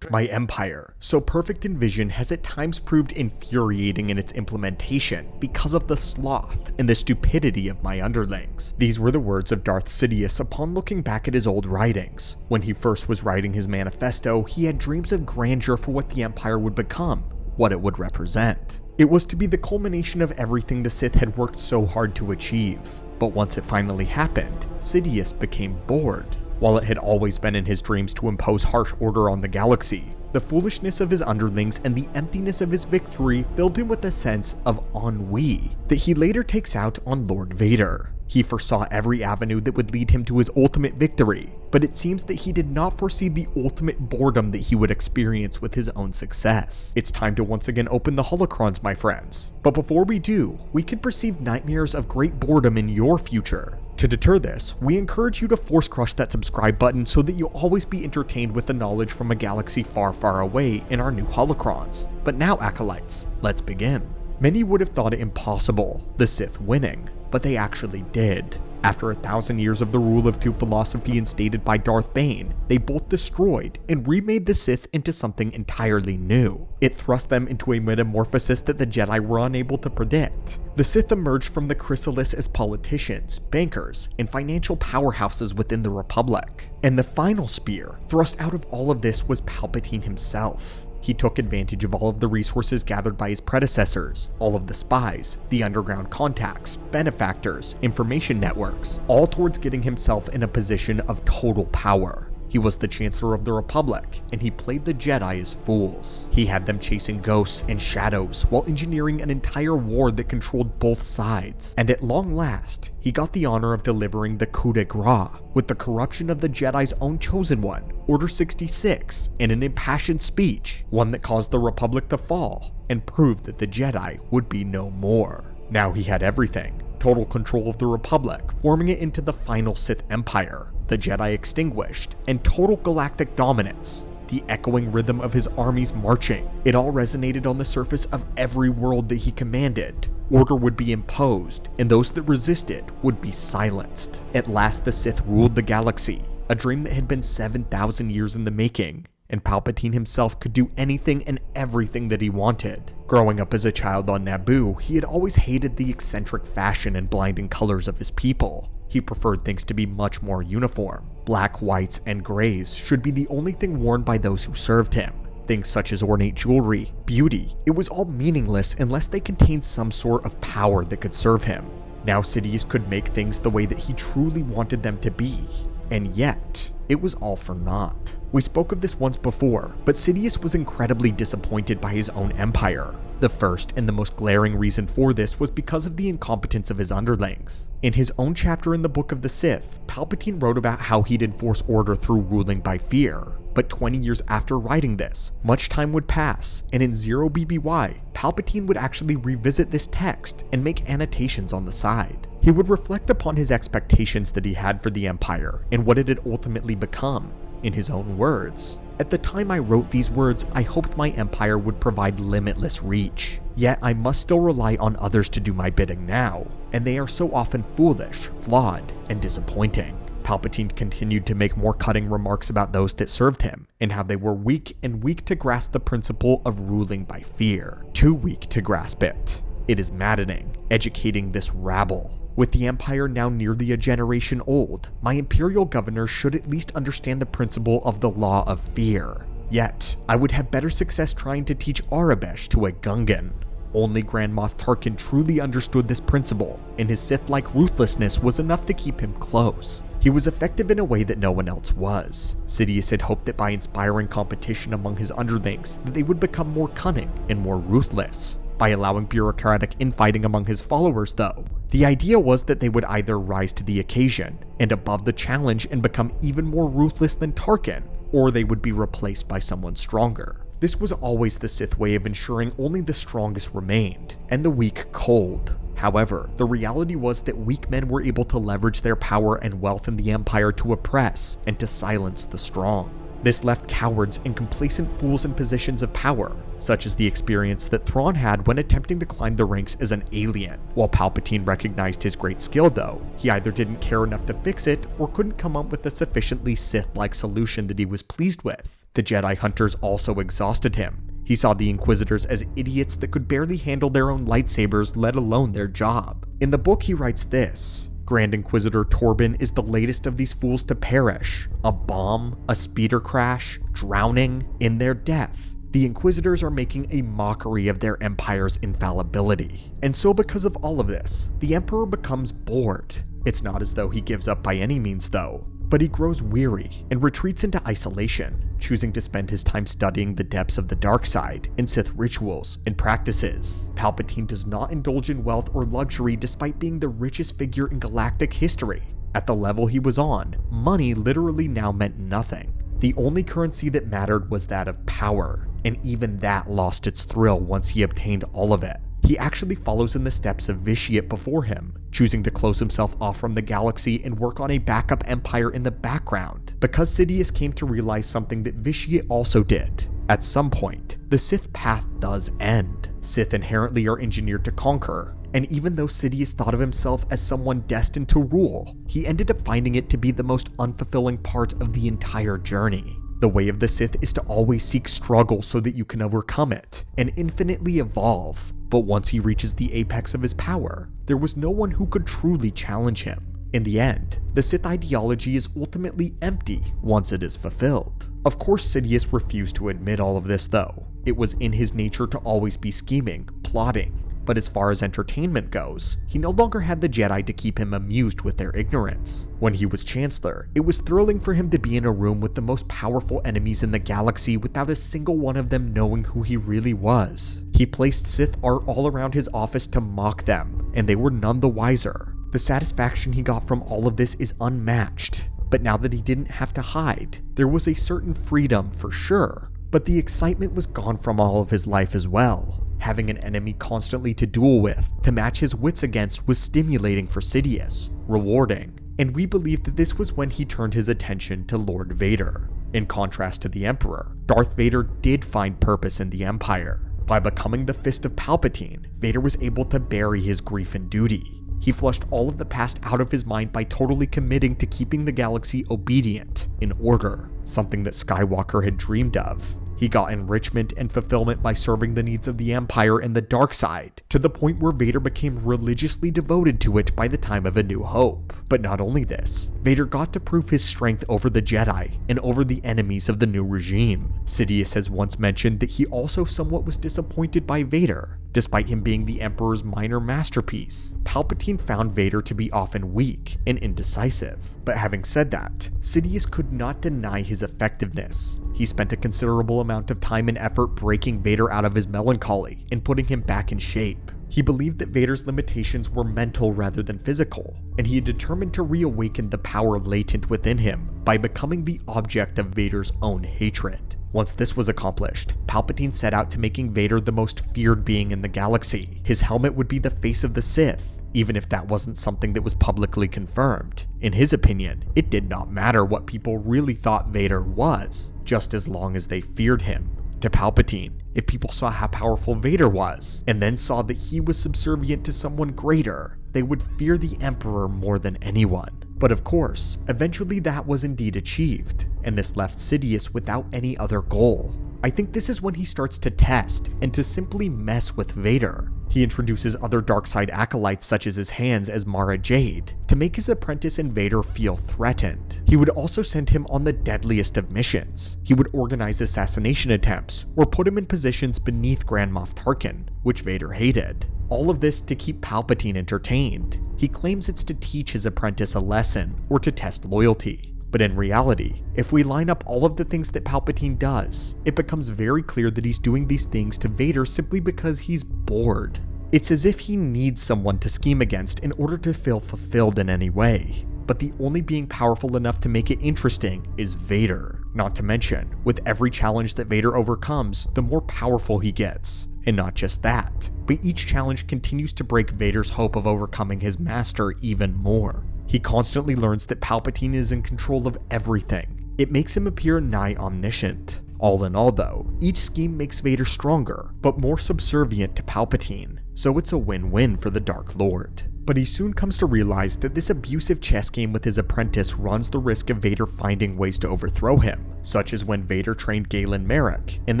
My empire, so perfect in vision, has at times proved infuriating in its implementation because of the sloth and the stupidity of my underlings. These were the words of Darth Sidious upon looking back at his old writings. When he first was writing his manifesto, he had dreams of grandeur for what the empire would become, what it would represent. It was to be the culmination of everything the Sith had worked so hard to achieve. But once it finally happened, Sidious became bored. While it had always been in his dreams to impose harsh order on the galaxy, the foolishness of his underlings and the emptiness of his victory filled him with a sense of ennui that he later takes out on Lord Vader. He foresaw every avenue that would lead him to his ultimate victory, but it seems that he did not foresee the ultimate boredom that he would experience with his own success. It's time to once again open the holocrons, my friends. But before we do, we can perceive nightmares of great boredom in your future. To deter this, we encourage you to force crush that subscribe button so that you'll always be entertained with the knowledge from a galaxy far, far away in our new holocrons. But now, acolytes, let's begin. Many would have thought it impossible, the Sith winning, but they actually did. After 1,000 years of the rule of two philosophy instated by Darth Bane, they both destroyed and remade the Sith into something entirely new. It thrust them into a metamorphosis that the Jedi were unable to predict. The Sith emerged from the chrysalis as politicians, bankers, and financial powerhouses within the Republic. And the final spear thrust out of all of this was Palpatine himself. He took advantage of all of the resources gathered by his predecessors, all of the spies, the underground contacts, benefactors, information networks, all towards getting himself in a position of total power. He was the Chancellor of the Republic, and he played the Jedi as fools. He had them chasing ghosts and shadows while engineering an entire war that controlled both sides. And at long last, he got the honor of delivering the coup de grace with the corruption of the Jedi's own chosen one, Order 66, in an impassioned speech, one that caused the Republic to fall and proved that the Jedi would be no more. Now he had everything. Total control of the Republic, forming it into the final Sith Empire, the Jedi extinguished, and total galactic dominance. The echoing rhythm of his armies marching, it all resonated on the surface of every world that he commanded. Order would be imposed, and those that resisted would be silenced. At last the Sith ruled the galaxy, a dream that had been 7,000 years in the making. And Palpatine himself could do anything and everything that he wanted. Growing up as a child on Naboo, he had always hated the eccentric fashion and blinding colors of his people. He preferred things to be much more uniform. Black, whites, and grays should be the only thing worn by those who served him. Things such as ornate jewelry, beauty, it was all meaningless unless they contained some sort of power that could serve him. Now Sidious could make things the way that he truly wanted them to be. And yet, it was all for naught. We spoke of this once before, but Sidious was incredibly disappointed by his own empire. The first and the most glaring reason for this was because of the incompetence of his underlings. In his own chapter in the Book of the Sith, Palpatine wrote about how he'd enforce order through ruling by fear. But 20 years after writing this, much time would pass, and in 0 BBY, Palpatine would actually revisit this text and make annotations on the side. He would reflect upon his expectations that he had for the Empire and what it had ultimately become. In his own words, "At the time I wrote these words, I hoped my empire would provide limitless reach. Yet I must still rely on others to do my bidding now, and they are so often foolish, flawed, and disappointing." Palpatine continued to make more cutting remarks about those that served him, and how they were weak to grasp the principle of ruling by fear. Too weak to grasp it. It is maddening, educating this rabble. With the Empire now nearly a generation old, my Imperial governors should at least understand the principle of the law of fear. Yet, I would have better success trying to teach Arabesh to a Gungan. Only Grand Moff Tarkin truly understood this principle, and his Sith-like ruthlessness was enough to keep him close. He was effective in a way that no one else was. Sidious had hoped that by inspiring competition among his underlings, that they would become more cunning and more ruthless. By allowing bureaucratic infighting among his followers, though, the idea was that they would either rise to the occasion and above the challenge and become even more ruthless than Tarkin, or they would be replaced by someone stronger. This was always the Sith way of ensuring only the strongest remained, and the weak cold. However, the reality was that weak men were able to leverage their power and wealth in the Empire to oppress and to silence the strong. This left cowards and complacent fools in positions of power, such as the experience that Thrawn had when attempting to climb the ranks as an alien. While Palpatine recognized his great skill though, he either didn't care enough to fix it or couldn't come up with a sufficiently Sith-like solution that he was pleased with. The Jedi Hunters also exhausted him. He saw the Inquisitors as idiots that could barely handle their own lightsabers, let alone their job. In the book he writes this: Grand Inquisitor Torben is the latest of these fools to perish. A bomb, a speeder crash, drowning, in their death. The Inquisitors are making a mockery of their Empire's infallibility. And so because of all of this, the Emperor becomes bored. It's not as though he gives up by any means though, but he grows weary and retreats into isolation, choosing to spend his time studying the depths of the dark side and Sith rituals and practices. Palpatine does not indulge in wealth or luxury despite being the richest figure in galactic history. At the level he was on, money literally now meant nothing. The only currency that mattered was that of power, and even that lost its thrill once he obtained all of it. He actually follows in the steps of Vitiate before him, choosing to close himself off from the galaxy and work on a backup empire in the background, because Sidious came to realize something that Vitiate also did. At some point, the Sith Path does end. Sith inherently are engineered to conquer, and even though Sidious thought of himself as someone destined to rule, he ended up finding it to be the most unfulfilling part of the entire journey. The way of the Sith is to always seek struggle so that you can overcome it, and infinitely evolve. But once he reaches the apex of his power, there was no one who could truly challenge him. In the end, the Sith ideology is ultimately empty once it is fulfilled. Of course, Sidious refused to admit all of this though. It was in his nature to always be scheming, plotting. But as far as entertainment goes, he no longer had the Jedi to keep him amused with their ignorance. When he was Chancellor, it was thrilling for him to be in a room with the most powerful enemies in the galaxy without a single one of them knowing who he really was. He placed Sith art all around his office to mock them, and they were none the wiser. The satisfaction he got from all of this is unmatched. But now that he didn't have to hide, there was a certain freedom for sure, but the excitement was gone from all of his life as well. Having an enemy constantly to duel with, to match his wits against, was stimulating for Sidious, rewarding, and we believe that this was when he turned his attention to Lord Vader. In contrast to the Emperor, Darth Vader did find purpose in the Empire. By becoming the Fist of Palpatine, Vader was able to bury his grief and duty. He flushed all of the past out of his mind by totally committing to keeping the galaxy obedient, in order, something that Skywalker had dreamed of. He got enrichment and fulfillment by serving the needs of the Empire and the dark side, to the point where Vader became religiously devoted to it by the time of A New Hope. But not only this, Vader got to prove his strength over the Jedi and over the enemies of the new regime. Sidious has once mentioned that he also somewhat was disappointed by Vader. Despite him being the Emperor's minor masterpiece, Palpatine found Vader to be often weak and indecisive. But having said that, Sidious could not deny his effectiveness. He spent a considerable amount of time and effort breaking Vader out of his melancholy and putting him back in shape. He believed that Vader's limitations were mental rather than physical, and he had determined to reawaken the power latent within him by becoming the object of Vader's own hatred. Once this was accomplished, Palpatine set out to making Vader the most feared being in the galaxy. His helmet would be the face of the Sith, even if that wasn't something that was publicly confirmed. In his opinion, it did not matter what people really thought Vader was, just as long as they feared him. To Palpatine, if people saw how powerful Vader was, and then saw that he was subservient to someone greater, they would fear the Emperor more than anyone. But of course, eventually that was indeed achieved, and this left Sidious without any other goal. I think this is when he starts to test, and to simply mess with Vader. He introduces other darkside acolytes such as his hands as Mara Jade, to make his apprentice and Vader feel threatened. He would also send him on the deadliest of missions. He would organize assassination attempts, or put him in positions beneath Grand Moff Tarkin, which Vader hated. All of this to keep Palpatine entertained. He claims it's to teach his apprentice a lesson, or to test loyalty. But in reality, if we line up all of the things that Palpatine does, it becomes very clear that he's doing these things to Vader simply because he's bored. It's as if he needs someone to scheme against in order to feel fulfilled in any way. But the only being powerful enough to make it interesting is Vader. Not to mention, with every challenge that Vader overcomes, the more powerful he gets. And not just that, but each challenge continues to break Vader's hope of overcoming his master even more. He constantly learns that Palpatine is in control of everything. It makes him appear nigh omniscient. All in all though, each scheme makes Vader stronger, but more subservient to Palpatine, so it's a win-win for the Dark Lord. But he soon comes to realize that this abusive chess game with his apprentice runs the risk of Vader finding ways to overthrow him, such as when Vader trained Galen Marek and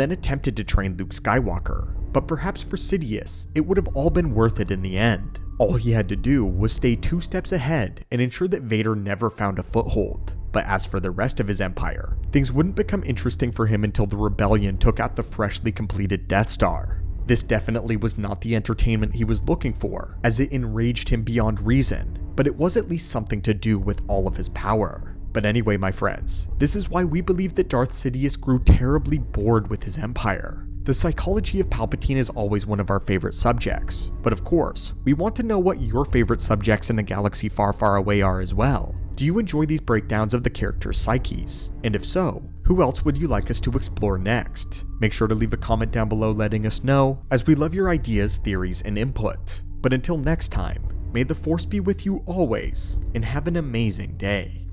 then attempted to train Luke Skywalker. But perhaps for Sidious, it would have all been worth it in the end. All he had to do was stay 2 steps ahead and ensure that Vader never found a foothold. But as for the rest of his empire, things wouldn't become interesting for him until the rebellion took out the freshly completed Death Star. This definitely was not the entertainment he was looking for, as it enraged him beyond reason, but it was at least something to do with all of his power. But anyway, my friends, this is why we believe that Darth Sidious grew terribly bored with his empire. The psychology of Palpatine is always one of our favorite subjects, but of course, we want to know what your favorite subjects in a galaxy far, far away are as well. Do you enjoy these breakdowns of the characters' psyches? And if so, who else would you like us to explore next? Make sure to leave a comment down below letting us know, as we love your ideas, theories, and input. But until next time, may the Force be with you always, and have an amazing day.